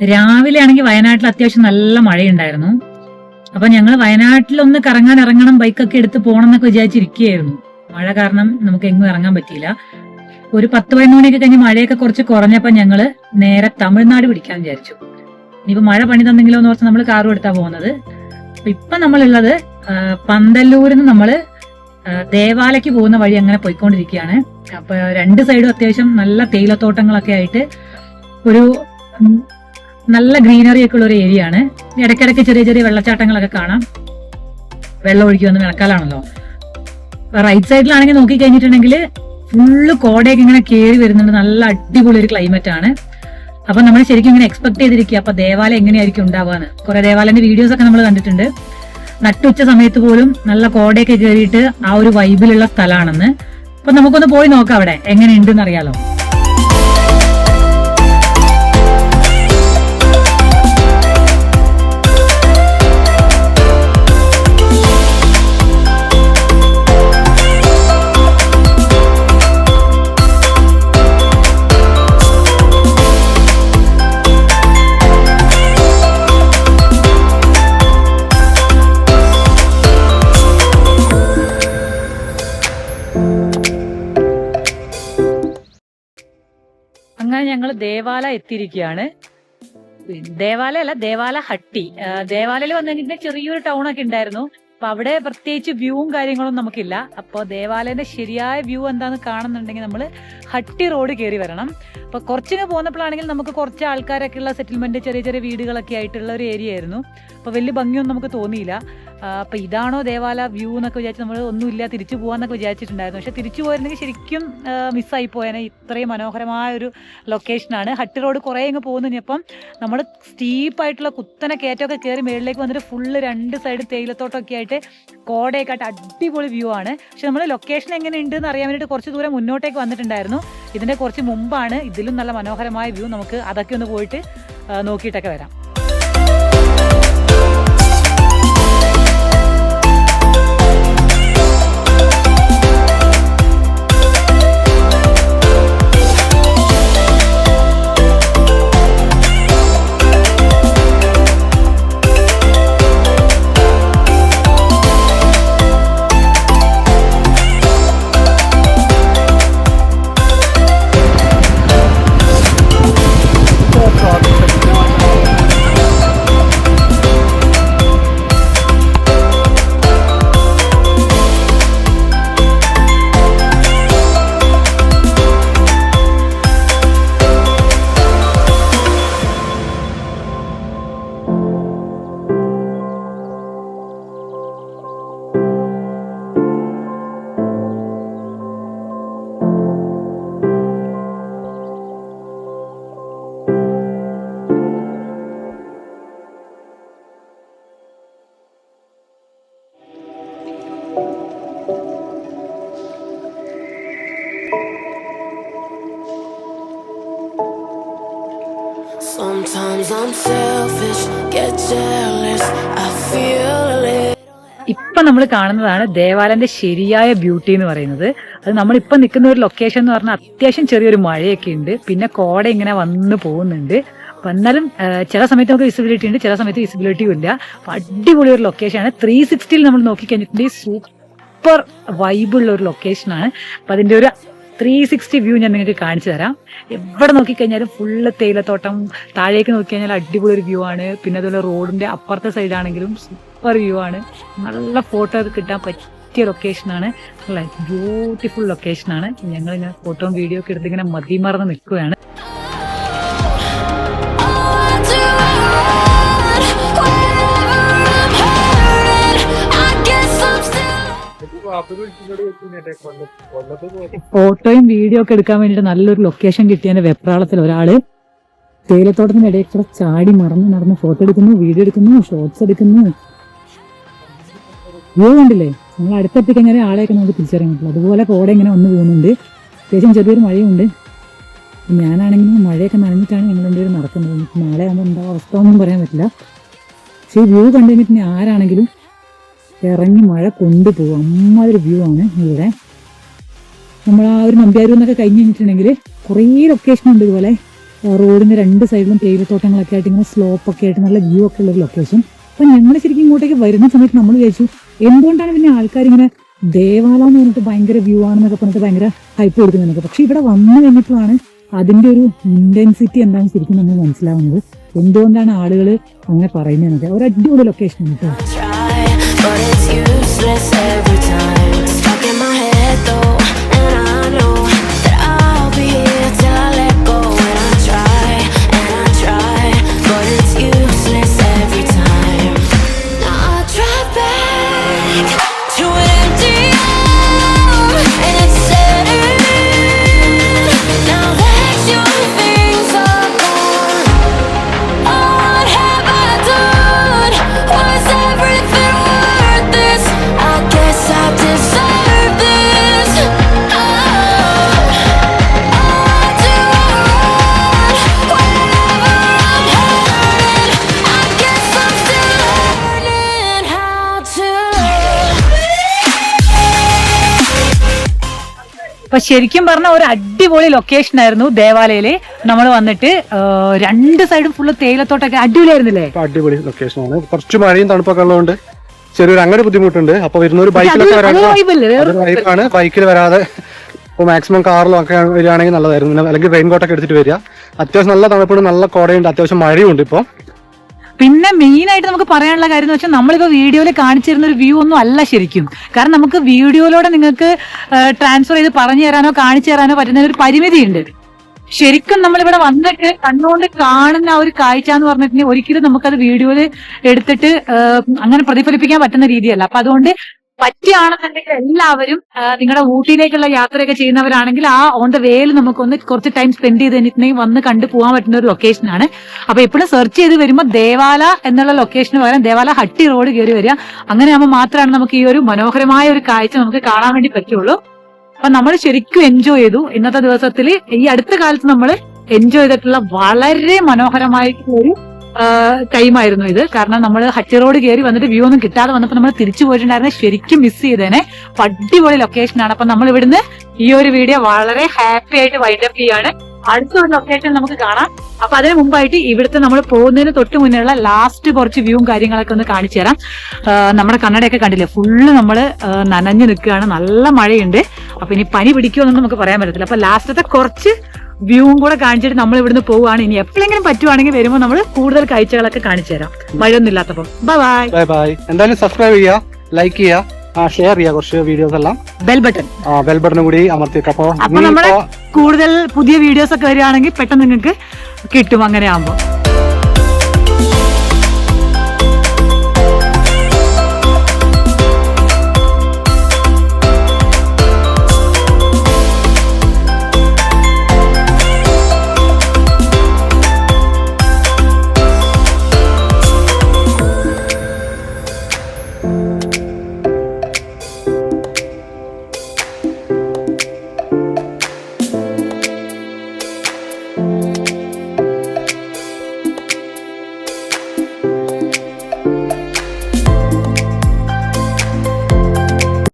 രാവിലെ ആണെങ്കിൽ വയനാട്ടിൽ അത്യാവശ്യം നല്ല മഴയുണ്ടായിരുന്നു. അപ്പൊ ഞങ്ങൾ വയനാട്ടിലൊന്ന് കറങ്ങാൻ ഇറങ്ങണം, ബൈക്കൊക്കെ എടുത്ത് പോകണം എന്നൊക്കെ വിചാരിച്ചിരിക്കുകയായിരുന്നു. മഴ കാരണം നമുക്ക് എങ്ങും ഇറങ്ങാൻ പറ്റിയില്ല. ഒരു 10-11 മണിയൊക്കെ കഴിഞ്ഞ് മഴയൊക്കെ കുറച്ച് കുറഞ്ഞപ്പോ ഞങ്ങള് നേരെ തമിഴ്നാട് പിടിക്കാൻ വിചാരിച്ചു. ഇനിയിപ്പോ മഴ പണി തന്നെങ്കിലോ എന്ന് ഓർത്ത് നമ്മൾ കാറും എടുത്താ പോകുന്നത്. ഇപ്പൊ നമ്മളുള്ളത് പന്തല്ലൂരിൽ നിന്ന് നമ്മള് ദേവാലയ്ക്ക് പോകുന്ന വഴി അങ്ങനെ പോയിക്കൊണ്ടിരിക്കുകയാണ്. അപ്പൊ രണ്ട് സൈഡും അത്യാവശ്യം നല്ല തേയിലത്തോട്ടങ്ങളൊക്കെ ആയിട്ട് ഒരു നല്ല ഗ്രീനറി ഒക്കെ ഉള്ള ഒരു ഏരിയ ആണ്. ഇടയ്ക്കിടയ്ക്ക് ചെറിയ ചെറിയ വെള്ളച്ചാട്ടങ്ങളൊക്കെ കാണാം. വെള്ളം ഒഴുകി മഴക്കാലാണല്ലോ. റൈറ്റ് സൈഡിലാണെങ്കിൽ നോക്കി കഴിഞ്ഞിട്ടുണ്ടെങ്കിൽ ഫുള്ള് കോടയൊക്കെ ഇങ്ങനെ കയറി വരുന്നുണ്ട്. നല്ല അടിപൊളി ഒരു ക്ലൈമറ്റ് ആണ്. അപ്പൊ നമ്മൾ ശരിക്കും ഇങ്ങനെ എക്സ്പെക്ട് ചെയ്തിരിക്കുക അപ്പൊ ദേവാലയം എങ്ങനെയായിരിക്കും ഉണ്ടാവാന്ന്. കുറെ ദേവാലയന്റെ വീഡിയോസ് ഒക്കെ നമ്മൾ കണ്ടിട്ടുണ്ട്. നട്ടുച്ച സമയത്ത് പോലും നല്ല കോടയൊക്കെ കയറിയിട്ട് ആ ഒരു വൈബിലുള്ള സ്ഥലമാണെന്ന്. അപ്പൊ നമുക്കൊന്ന് പോയി നോക്കാം അവിടെ എങ്ങനെയുണ്ടെന്ന് അറിയാലോ. അങ്ങനെ ഞങ്ങൾ ദേവാല എത്തിയിരിക്കുകയാണ്. ദേവാലയ അല്ല, ദേവാല ഹട്ടി. ദേവാലയിൽ വന്നു കഴിഞ്ഞിട്ടുണ്ടെങ്കിൽ ചെറിയൊരു ടൗൺ ഒക്കെ ഉണ്ടായിരുന്നു. അപ്പൊ അവിടെ പ്രത്യേകിച്ച് വ്യൂവും കാര്യങ്ങളും നമുക്കില്ല. അപ്പോൾ ദേവാലയന്റെ ശരിയായ വ്യൂ എന്താന്ന് കാണുന്നുണ്ടെങ്കിൽ നമ്മൾ ഹട്ടി റോഡ് കയറി വരണം. അപ്പൊ കുറച്ചിന് പോന്നപ്പോഴാണെങ്കിൽ നമുക്ക് കുറച്ച് ആൾക്കാരൊക്കെ ഉള്ള സെറ്റിൽമെന്റ്, ചെറിയ ചെറിയ വീടുകളൊക്കെ ആയിട്ടുള്ള ഒരു ഏരിയ ആയിരുന്നു. അപ്പൊ വലിയ ഭംഗിയൊന്നും നമുക്ക് തോന്നിയില്ല. അപ്പൊ ഇതാണോ ദേവാല വ്യൂ എന്നൊക്കെ വിചാരിച്ച് നമ്മൾ ഒന്നുമില്ല തിരിച്ചു പോകാന്നൊക്കെ വിചാരിച്ചിട്ടുണ്ടായിരുന്നു. പക്ഷെ തിരിച്ചു പോയിരുന്നെങ്കിൽ ശരിക്കും മിസ്സായി പോയേനെ. ഇത്രയും മനോഹരമായ ഒരു ലൊക്കേഷനാണ്. ഹട്ടി റോഡ് കുറേ ഇങ്ങ് പോകുന്നപ്പം നമ്മൾ സ്റ്റീപ്പായിട്ടുള്ള കുത്തനെ കയറ്റമൊക്കെ കയറി മേളിലേക്ക് വന്നിട്ട് ഫുള്ള് രണ്ട് സൈഡ് തേയിലത്തോട്ടമൊക്കെ ആയിട്ട് കോടയൊക്കെ ആയിട്ട് അടിപൊളി വ്യൂ ആണ്. പക്ഷെ നമ്മൾ ലൊക്കേഷൻ എങ്ങനെ ഉണ്ട് എന്ന് അറിയാൻ വേണ്ടിയിട്ട് കുറച്ച് ദൂരം മുന്നോട്ടേക്ക് വന്നിട്ടുണ്ടായിരുന്നു. ഇതിന്റെ കുറച്ച് മുമ്പാണ്. ഇതിലും നല്ല മനോഹരമായ വ്യൂ. നമുക്ക് അതൊക്കെ ഒന്ന് പോയിട്ട് നോക്കിയിട്ടൊക്കെ വരാം. Sometimes I'm selfish, get jealous, I feel a little. ഇപ്പൊ നമ്മൾ കാണുന്നതാണ് ദേവാലയന്റെ ശരിയായ ബ്യൂട്ടി എന്ന് പറയുന്നത്. അത് നമ്മളിപ്പൊ നിൽക്കുന്ന ഒരു ലൊക്കേഷൻ എന്ന് പറഞ്ഞാൽ അത്യാവശ്യം ചെറിയൊരു മഴയൊക്കെ ഉണ്ട്. പിന്നെ കോട ഇങ്ങനെ വന്ന് പോകുന്നുണ്ട്. അപ്പൊ എന്നാലും ചില സമയത്ത് നമുക്ക് വിസിബിലിറ്റി ഉണ്ട്, ചില സമയത്ത് വിസിബിലിറ്റിയും ഇല്ല. അപ്പൊ അടിപൊളി ഒരു ലൊക്കേഷനാണ്. 360 നമ്മൾ നോക്കിക്കഴിഞ്ഞിട്ടുണ്ടെങ്കിൽ സൂപ്പർ വൈബുള്ള ഒരു ലൊക്കേഷനാണ്. അപ്പൊ അതിന്റെ ഒരു 360 വ്യൂ ഞാൻ നിങ്ങൾക്ക് കാണിച്ചു തരാം. എവിടെ നോക്കിക്കഴിഞ്ഞാലും ഫുള്ള് തേയിലത്തോട്ടം, താഴേക്ക് നോക്കിക്കഴിഞ്ഞാൽ അടിപൊളി ഒരു വ്യൂ ആണ്. പിന്നെ അതുപോലെ റോഡിന്റെ അപ്പുറത്തെ സൈഡാണെങ്കിലും സൂപ്പർ വ്യൂ ആണ്. നല്ല ഫോട്ടോ ഒക്കെ കിട്ടാൻ പറ്റിയ ലൊക്കേഷനാണ്. നല്ല ബ്യൂട്ടിഫുൾ ലൊക്കേഷനാണ്. ഞങ്ങൾ ഇങ്ങനെ ഫോട്ടോയും വീഡിയോ ഒക്കെ എടുത്ത് ഇങ്ങനെ മതിമറന്ന് നിൽക്കുകയാണ്. ഫോട്ടോയും വീഡിയോ ഒക്കെ എടുക്കാൻ വേണ്ടിട്ട് നല്ലൊരു ലൊക്കേഷൻ കിട്ടിയതിന്റെ വെപ്രാളത്തിൽ ഒരാള് തേയിലത്തോട്ടത്തിന്റെ ഇടയിൽ കൂടെ ചാടി നടന്ന് ഫോട്ടോ എടുക്കുന്നു, വീഡിയോ എടുക്കുന്നു, ഷോർട്സ് എടുക്കുന്നു. വ്യൂ കണ്ടില്ലേ? നമ്മൾ അടുത്തെത്തിക്കഴിഞ്ഞാൽ ആളെയൊക്കെ നമുക്ക് തിരിച്ചറിയാൻ പറ്റില്ല. അതുപോലെ കോട ഇങ്ങനെ വന്നു പോകുന്നുണ്ട്. അത്യാവശ്യം ചെറിയൊരു മഴയുണ്ട്. ഞാനാണെങ്കിലും മഴയൊക്കെ നനഞ്ഞിട്ടാണ് ഞങ്ങൾ രണ്ടുപേരും നടക്കുന്നത്. നാളെ ആകുമ്പോൾ എന്താ അവസ്ഥ ഒന്നും പറയാൻ പറ്റില്ല. പക്ഷേ ഈ വ്യൂ കണ്ടു കഴിഞ്ഞിട്ട് ആരാണെങ്കിലും ഇറങ്ങി മഴ കൊണ്ടുപോകും. അമ്മാതിരി വ്യൂ ആണ് ഇവിടെ. നമ്മൾ ആ ഒരു നമ്പ്യാരൂർ എന്നൊക്കെ കഴിഞ്ഞ് കഴിഞ്ഞിട്ടുണ്ടെങ്കിൽ കുറേ ലൊക്കേഷൻ ഉണ്ട് ഇതുപോലെ. റോഡിന്റെ 2 സൈഡിലും തേയിലത്തോട്ടങ്ങളൊക്കെ ആയിട്ട് ഇങ്ങനെ സ്ലോപ്പൊക്കെ ആയിട്ട് നല്ല വ്യൂ ഒക്കെ ഉള്ള ഒരു ലൊക്കേഷൻ. അപ്പൊ ഞങ്ങൾ ശരിക്കും ഇങ്ങോട്ടേക്ക് വരുന്ന സമയത്ത് നമ്മൾ വിചാരിച്ചു എന്തുകൊണ്ടാണ് പിന്നെ ആൾക്കാർ ഇങ്ങനെ ദേവാല എന്ന് പറഞ്ഞിട്ട് ഭയങ്കര വ്യൂ ആണെന്നൊക്കെ പറഞ്ഞിട്ട് ഭയങ്കര ഹൈപ്പ് കൊടുക്കുന്നതൊക്കെ. പക്ഷെ ഇവിടെ വന്നു കഴിഞ്ഞിട്ടാണ് അതിന്റെ ഒരു ഇന്റൻസിറ്റി എന്താണെന്ന് ശരിക്കും നമ്മൾ മനസ്സിലാവുന്നത്, എന്തുകൊണ്ടാണ് ആളുകൾ അങ്ങനെ പറയുന്നത്. ഒരു അടിപൊളി ലൊക്കേഷൻ കേട്ടോ. But it's useless every time. Stuck in my head though, and I know that I'll be here till I let go. And I try, but it's useless every time. Now I drive back to an empty home, and it's setting in. Now that your things are gone, what have I done? Was everything worth this? I guess I deserve this. Oh, do I run whenever I'm hurting? I guess I'm still learning how to. അപ്പൊ ശരിക്കും പറഞ്ഞ ഒരു അടിപൊളി location ആയിരുന്നു ദേവാലയില്. നമ്മൾ വന്നിട്ട് 2 സൈഡും full തേയിലത്തോട്ടൊക്കെ അടിപൊളിയായിരുന്നില്ലേ? അടിപൊളി ലൊക്കേഷനാണ്. കുറച്ച് മഴയും തണുപ്പൊക്കെ ഉള്ളതുകൊണ്ട് ചെറിയൊരു അങ്ങനെ ബുദ്ധിമുട്ടുണ്ട്. അപ്പൊ വരുന്നൊരു ബൈക്കിലൊക്കെ വൈബാണ്. ബൈക്കിൽ വരാതെ ഇപ്പൊ മാക്സിമം കാറിലോ ഒക്കെ വരികയാണെങ്കിൽ നല്ലതായിരുന്നു. അല്ലെങ്കിൽ റെയിൻ കോട്ടൊക്കെ എടുത്തിട്ട് വരിക. അത്യാവശ്യം നല്ല തണുപ്പുണ്ട്, നല്ല കോടയുണ്ട്, അത്യാവശ്യം മഴയുണ്ട് ഇപ്പൊ. പിന്നെ മെയിൻ ആയിട്ട് നമുക്ക് പറയാനുള്ള കാര്യം എന്ന് വെച്ചാൽ നമ്മളിപ്പോ വീഡിയോയിൽ കാണിച്ചിരുന്ന ഒരു വ്യൂ ഒന്നും അല്ല ശരിക്കും. കാരണം നമുക്ക് വീഡിയോയിലൂടെ നിങ്ങൾക്ക് ട്രാൻസ്ഫർ ചെയ്ത് പറഞ്ഞു തരാനോ കാണിച്ചു തരാനോ പറ്റുന്ന ഒരു പരിമിതിയുണ്ട്. ശരിക്കും നമ്മളിവിടെ വന്നിട്ട് കണ്ണുകൊണ്ട് കാണുന്ന ആ ഒരു കാഴ്ച എന്ന് പറഞ്ഞിട്ടുണ്ടെങ്കിൽ ഒരിക്കലും നമുക്കത് വീഡിയോയിൽ എടുത്തിട്ട് അങ്ങനെ പ്രതിഫലിപ്പിക്കാൻ പറ്റുന്ന രീതിയല്ല. അപ്പൊ അതുകൊണ്ട് പറ്റുകയാണെന്നുണ്ടെങ്കിൽ എല്ലാവരും നിങ്ങളുടെ ഊട്ടിയിലേക്കുള്ള യാത്രയൊക്കെ ചെയ്യുന്നവരാണെങ്കിൽ ആ ഓൺ ദ വേയിൽ നമുക്കൊന്ന് കുറച്ച് ടൈം സ്പെൻഡ് ചെയ്ത് കഴിഞ്ഞിട്ടുണ്ടെങ്കിൽ വന്ന് കണ്ടു പോകാൻ പറ്റുന്ന ഒരു ലൊക്കേഷനാണ്. അപ്പൊ എപ്പോഴും സെർച്ച് ചെയ്ത് വരുമ്പോൾ ദേവാല എന്നുള്ള ലൊക്കേഷന് പകരം ദേവാല ഹട്ടി റോഡ് കയറി വരിക. അങ്ങനെയാകുമ്പോൾ മാത്രമാണ് നമുക്ക് ഈ ഒരു മനോഹരമായ ഒരു കാഴ്ച നമുക്ക് കാണാൻ വേണ്ടി പറ്റുള്ളൂ. അപ്പൊ നമ്മൾ ശരിക്കും എൻജോയ് ചെയ്തു. ഇന്നത്തെ ദിവസത്തിൽ ഈ അടുത്ത കാലത്ത് നമ്മൾ എൻജോയ് ചെയ്തിട്ടുള്ള വളരെ മനോഹരമായിട്ടുള്ള ഒരു ടൈമായിരുന്നു ഇത്. കാരണം നമ്മൾ ഹട്ടി റോഡ് കയറി വന്നിട്ട് വ്യൂ ഒന്നും കിട്ടാതെ വന്നപ്പോൾ നമ്മൾ തിരിച്ചു പോയിട്ടുണ്ടായിരുന്നെ ശരിക്കും മിസ് ചെയ്തേനെ. അടിപൊളി ലൊക്കേഷനാണ്. അപ്പൊ നമ്മൾ ഇവിടുന്ന് ഈ ഒരു വീഡിയോ വളരെ ഹാപ്പി ആയിട്ട് വൈൻഡപ്പ് ചെയ്യാണ്. അടുത്ത ഒരു ലൊക്കേഷൻ നമുക്ക് കാണാം. അപ്പൊ അതിന് മുമ്പായിട്ട് ഇവിടുത്തെ നമ്മൾ പോകുന്നതിന് തൊട്ട് മുന്നേയുള്ള ലാസ്റ്റ് കുറച്ച് വ്യൂവും കാര്യങ്ങളൊക്കെ ഒന്ന് കാണിച്ചു തരാം. നമ്മുടെ കണ്ണടയൊക്കെ കണ്ടില്ലേ, ഫുള്ള് നമ്മള് നനഞ്ഞു നിൽക്കുകയാണ്, നല്ല മഴയുണ്ട്. അപ്പൊ ഇനി പനി പിടിക്കുമെന്നൊന്നും നമുക്ക് പറയാൻ പറ്റത്തില്ല. അപ്പൊ ലാസ്റ്റത്തെ കുറച്ച് വ്യൂവും കൂടെ കാണിച്ചിട്ട് നമ്മൾ ഇവിടുന്ന് പോവുകയാണ്. ഇനി എപ്പോഴെങ്കിലും പറ്റുവാണെങ്കിൽ വരുമ്പോൾ നമ്മൾ കൂടുതൽ കാഴ്ചകളൊക്കെ കാണിച്ചു തരാം, മഴയൊന്നും ഇല്ലാത്തപ്പം. Bye bye bye. എന്തായാലും സബ്സ്ക്രൈബ് ചെയ്യുക, ലൈക്ക് ചെയ്യുക, ഷെയർ ചെയ്യുക. കുറച്ച് വീഡിയോസ് എല്ലാം ബെൽ ബട്ടൺ കൂടി അമർത്തിയിട്ട് അപ്പൊ നമ്മള് കൂടുതൽ പുതിയ വീഡിയോസ് ഒക്കെ വരികയാണെങ്കിൽ പെട്ടെന്ന് നിങ്ങൾക്ക് കിട്ടും. അങ്ങനെ ആകുമ്പോൾ